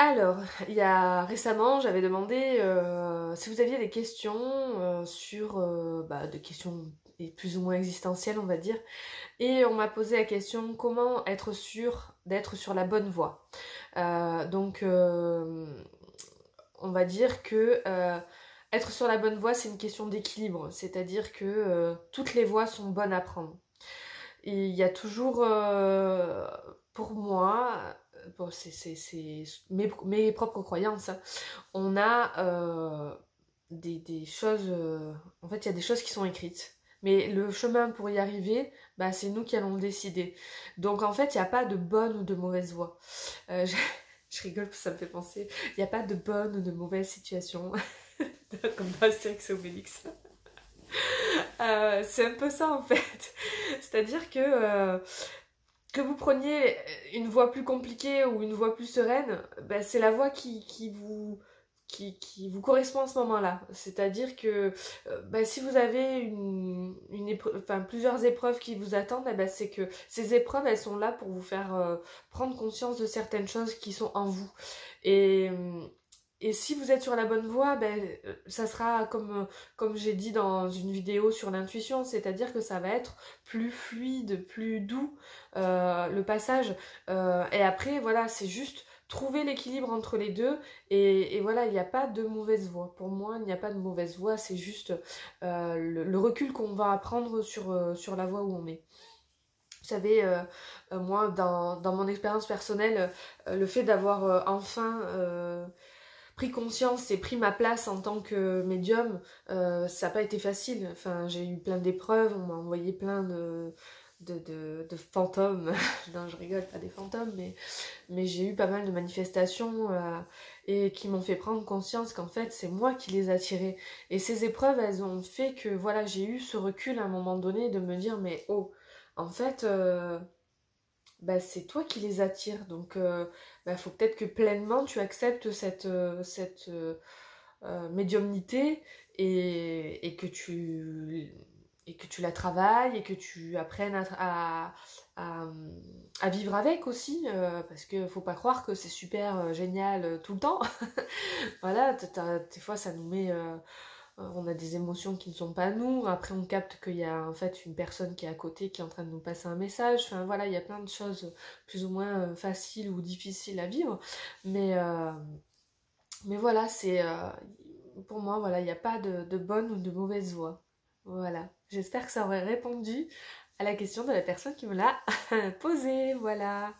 Alors, il y a récemment, j'avais demandé si vous aviez des questions sur des questions plus ou moins existentielles, on va dire. Et on m'a posé la question comment être sûr d'être sur la bonne voie. On va dire que être sur la bonne voie, c'est une question d'équilibre. C'est-à-dire que toutes les voies sont bonnes à prendre. Et il y a toujours, pour moi, bon, c'est mes propres croyances, hein. On a des choses, en fait, il y a des choses qui sont écrites. Mais le chemin pour y arriver, bah, c'est nous qui allons le décider. Donc en fait, il n'y a pas de bonne ou de mauvaise voie. Je, je rigole parce que ça me fait penser. Il n'y a pas de bonne ou de mauvaise situation. Comme dans Astérix et Obélix. C'est un peu ça en fait. C'est-à-dire que vous preniez une voie plus compliquée ou une voie plus sereine, ben c'est la voie qui vous correspond à ce moment-là. C'est-à-dire que si vous avez plusieurs épreuves qui vous attendent, eh ben, c'est que ces épreuves, elles sont là pour vous faire prendre conscience de certaines choses qui sont en vous. Et, et si vous êtes sur la bonne voie, ça sera comme j'ai dit dans une vidéo sur l'intuition, c'est-à-dire que ça va être plus fluide, plus doux le passage. Et après, voilà, c'est juste trouver l'équilibre entre les deux. Et voilà, il n'y a pas de mauvaise voie. Pour moi, il n'y a pas de mauvaise voie, c'est juste le recul qu'on va apprendre sur la voie où on est. Vous savez, moi, dans mon expérience personnelle, le fait d'avoir enfin pris conscience et pris ma place en tant que médium, ça n'a pas été facile. Enfin, j'ai eu plein d'épreuves, on m'a envoyé plein de fantômes. Non, je rigole, pas des fantômes, mais j'ai eu pas mal de manifestations et qui m'ont fait prendre conscience qu'en fait, c'est moi qui les attirais. Et ces épreuves, elles ont fait que voilà, j'ai eu ce recul à un moment donné de me dire, mais oh, en fait, c'est toi qui les attires. Donc, faut peut-être que pleinement tu acceptes cette médiumnité et que tu la travailles et que tu apprennes à, à vivre avec aussi. Parce que faut pas croire que c'est super génial tout le temps. Voilà, des fois ça nous met. On a des émotions qui ne sont pas nous, après on capte qu'il y a en fait une personne qui est à côté qui est en train de nous passer un message, enfin voilà, il y a plein de choses plus ou moins faciles ou difficiles à vivre, mais, euh, mais voilà, pour moi, voilà, il n'y a pas de bonne ou de mauvaise voie. Voilà, j'espère que ça aurait répondu à la question de la personne qui me l'a posée, voilà.